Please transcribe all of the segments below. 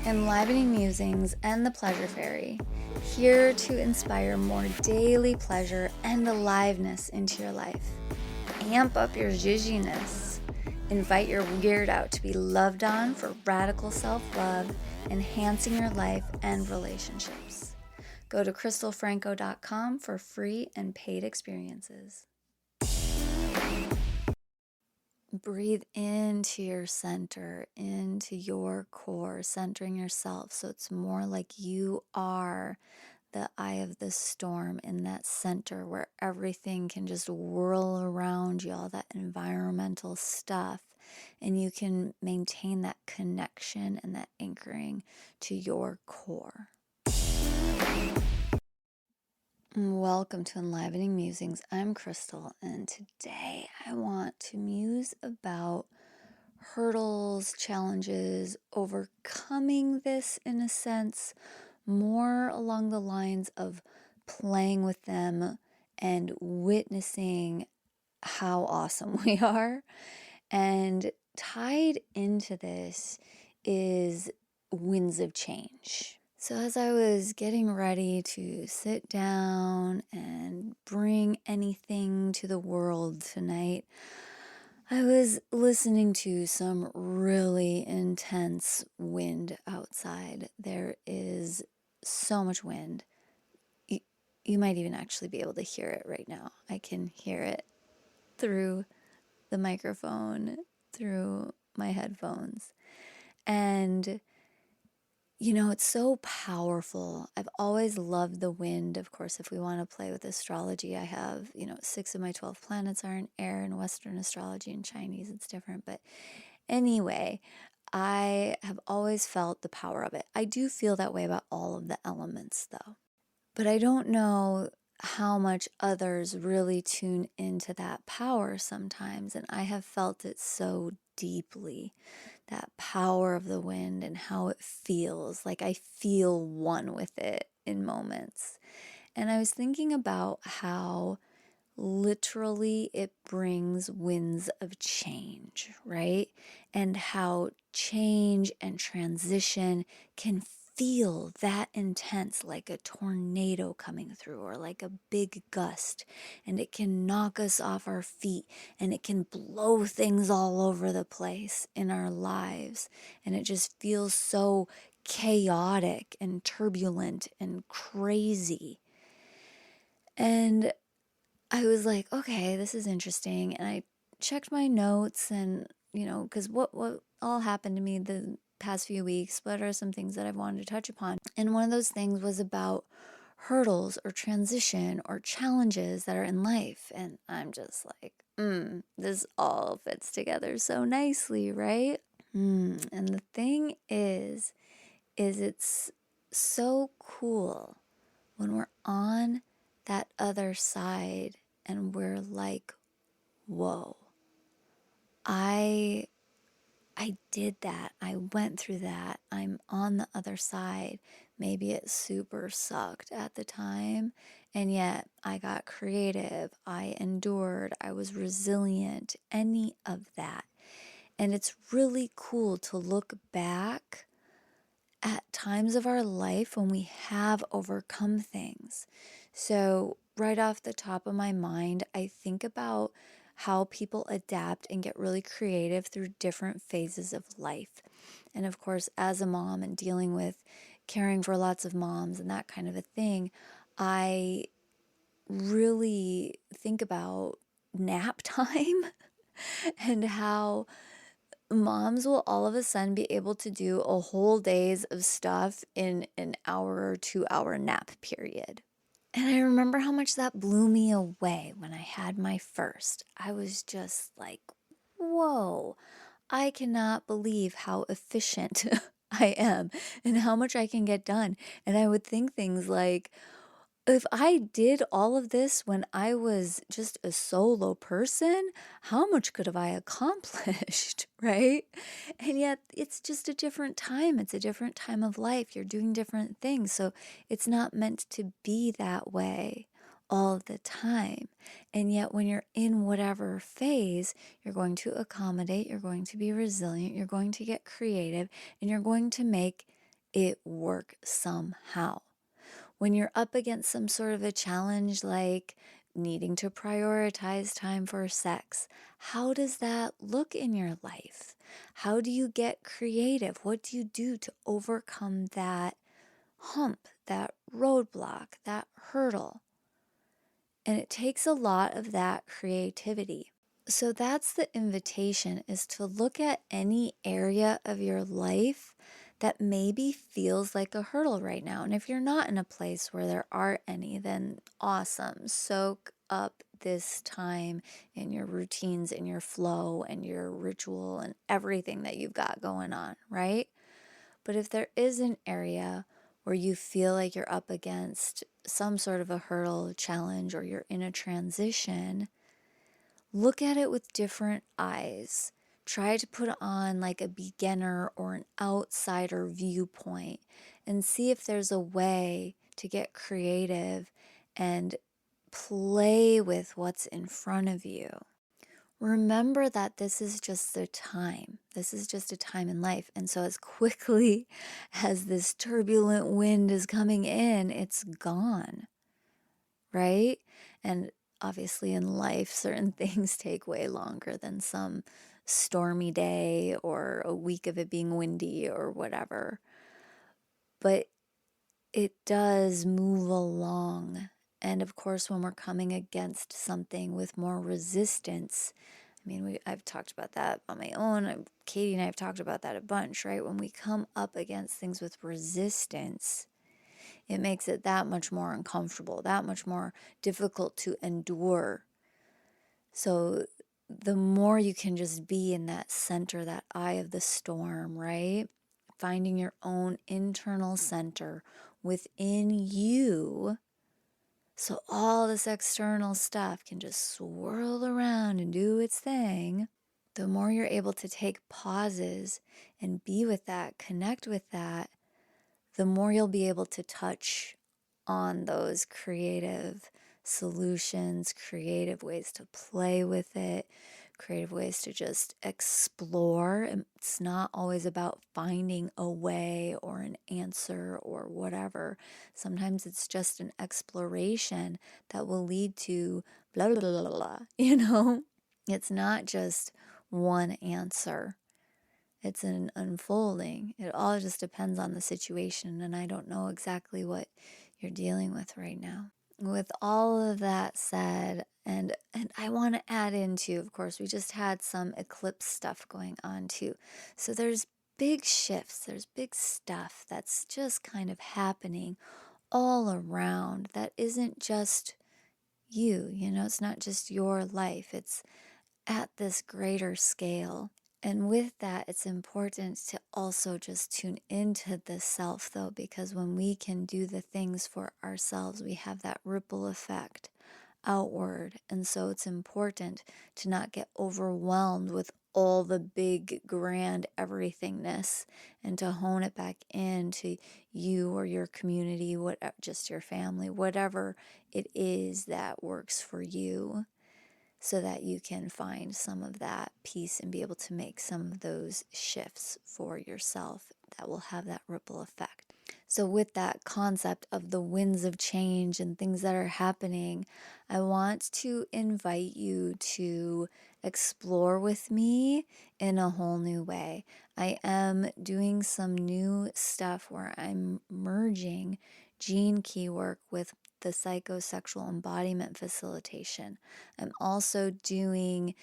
Enlivening Musings and the Pleasure Fairy, here to inspire more daily pleasure and aliveness into your life. Amp up your zhuzhiness. Invite your weird out to be loved on for radical self-love, enhancing your life and relationships. Go to crystalfranco.com for free and paid experiences. Breathe into your center, into your core, centering yourself so it's more like you are the eye of the storm in that center where everything can just whirl around you, all that environmental stuff, and you can maintain that connection and that anchoring to your core. Welcome to Enlivening Musings. I'm Crystal, and today I want to muse about hurdles, challenges, overcoming this in a sense, more along the lines of playing with them and witnessing how awesome we are. And tied into this is winds of change. So as I was getting ready to sit down and bring anything to the world tonight, I was listening to some really intense wind outside. There is so much wind. You might even actually be able to hear it right now. I can hear it through the microphone, through my headphones. And you know, it's so powerful. I've always loved the wind. Of course, if we want to play with astrology, I have, 6 of my 12 planets are in air. In Western astrology and Chinese, it's different. But anyway, I have always felt the power of it. I do feel that way about all of the elements, though. But I don't know how much others really tune into that power sometimes. And I have felt it so deeply, that power of the wind and how it feels. Like I feel one with it in moments. And I was thinking about how literally it brings winds of change, right? And how change and transition can feel that intense, like a tornado coming through or like a big gust, and it can knock us off our feet and it can blow things all over the place in our lives, and it just feels so chaotic and turbulent and crazy. And I was like, okay, this is interesting. And I checked my notes and, because what all happened to me the past few weeks, what are some things that I've wanted to touch upon? And one of those things was about hurdles or transition or challenges that are in life. And I'm just like, this all fits together so nicely, right? And the thing is it's so cool when we're on that other side and we're like, whoa, I did that. I went through that. I'm on the other side. Maybe it super sucked at the time, and yet I got creative. I endured. I was resilient, any of that. And it's really cool to look back at times of our life when we have overcome things. So, right off the top of my mind, I think about how people adapt and get really creative through different phases of life. And of course, as a mom and dealing with caring for lots of moms and that kind of a thing, I really think about nap time and how moms will all of a sudden be able to do a whole days of stuff in an hour or 2 hour nap period. And I remember how much that blew me away when I had my first. I was just like, whoa, I cannot believe how efficient I am and how much I can get done. And I would think things like, if I did all of this when I was just a solo person, how much could have I accomplished, right? And yet it's just a different time. It's a different time of life. You're doing different things. So it's not meant to be that way all the time. And yet when you're in whatever phase, you're going to accommodate, you're going to be resilient, you're going to get creative, and you're going to make it work somehow. When you're up against some sort of a challenge like needing to prioritize time for sex, how does that look in your life? How do you get creative? What do you do to overcome that hump, that roadblock, that hurdle? And it takes a lot of that creativity. So that's the invitation, is to look at any area of your life that maybe feels like a hurdle right now. And if you're not in a place where there are any, then awesome. Soak up this time in your routines, in your flow, and your ritual, and everything that you've got going on, right? But if there is an area where you feel like you're up against some sort of a hurdle, challenge, or you're in a transition, look at it with different eyes. Try to put on like a beginner or an outsider viewpoint and see if there's a way to get creative and play with what's in front of you. Remember that this is just a time. This is just a time in life. And so as quickly as this turbulent wind is coming in, it's gone, right? And obviously in life, certain things take way longer than some stormy day or a week of it being windy or whatever. But it does move along. And of course, when we're coming against something with more resistance, I mean, I've talked about that on my own. Katie and I have talked about that a bunch, right? When we come up against things with resistance, it makes it that much more uncomfortable, that much more difficult to endure. So the more you can just be in that center, that eye of the storm, right? Finding your own internal center within you, so all this external stuff can just swirl around and do its thing. The more you're able to take pauses and be with that, connect with that, the more you'll be able to touch on those creative solutions, creative ways to play with it, creative ways to just explore. It's not always about finding a way or an answer or whatever. Sometimes it's just an exploration that will lead to blah, blah, blah, blah, blah, you know? It's not just one answer. It's an unfolding. It all just depends on the situation, and I don't know exactly what you're dealing with right now. With all of that said, and I want to add into, of course, we just had some eclipse stuff going on too. So there's big shifts, there's big stuff that's just kind of happening all around that isn't just you, it's not just your life. It's at this greater scale. And with that, it's important to also just tune into the self, though, because when we can do the things for ourselves, we have that ripple effect outward. And so it's important to not get overwhelmed with all the big, grand everythingness and to hone it back into you or your community, just your family, whatever it is that works for you, so that you can find some of that peace and be able to make some of those shifts for yourself that will have that ripple effect. So with that concept of the winds of change and things that are happening, I want to invite you to explore with me in a whole new way. I am doing some new stuff where I'm merging gene key work with the psychosexual embodiment facilitation. I'm also doing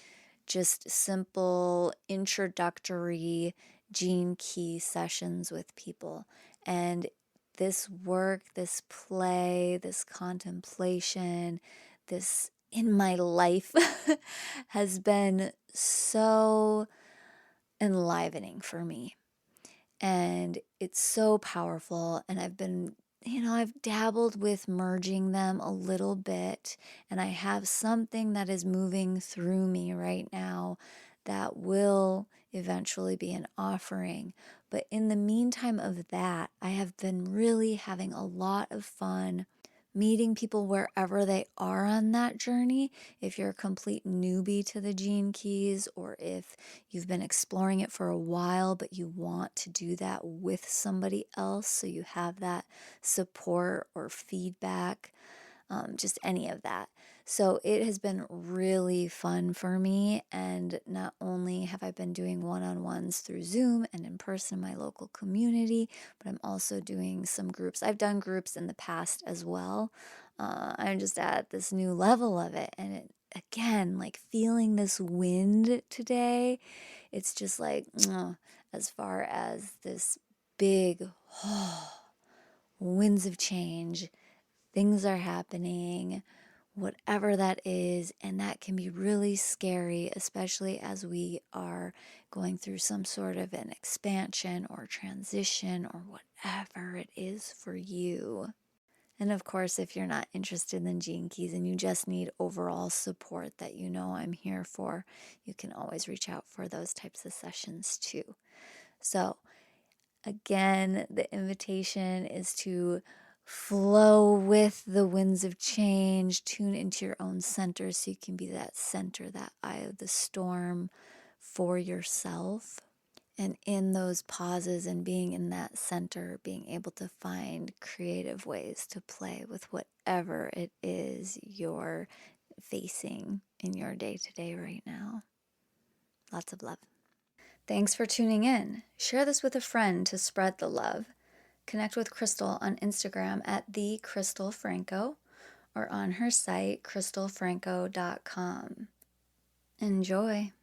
just simple introductory gene key sessions with people. And this work, this play, this contemplation, this in my life has been so enlivening for me. And it's so powerful. And I've dabbled with merging them a little bit. And I have something that is moving through me right now that will eventually be an offering. But in the meantime of that, I have been really having a lot of fun meeting people wherever they are on that journey. If you're a complete newbie to the Gene Keys, or if you've been exploring it for a while, but you want to do that with somebody else so you have that support or feedback, just any of that. So it has been really fun for me. And not only have I been doing one-on-ones through Zoom and in person in my local community, but I'm also doing some groups. I've done groups in the past as well. I'm just at this new level of it. And it, again, like feeling this wind today, it's just like, as far as this big winds of change, things are happening, whatever that is, and that can be really scary, especially as we are going through some sort of an expansion or transition or whatever it is for you. And of course, if you're not interested in Gene Keys and you just need overall support that you know I'm here for, you can always reach out for those types of sessions too. So again, the invitation is to flow with the winds of change, tune into your own center so you can be that center, that eye of the storm for yourself. And in those pauses and being in that center, being able to find creative ways to play with whatever it is you're facing in your day to day right now. Lots of love. Thanks for tuning in. Share this with a friend to spread the love. Connect with Crystal on Instagram at @thecrystalfranco or on her site crystalfranco.com. Enjoy.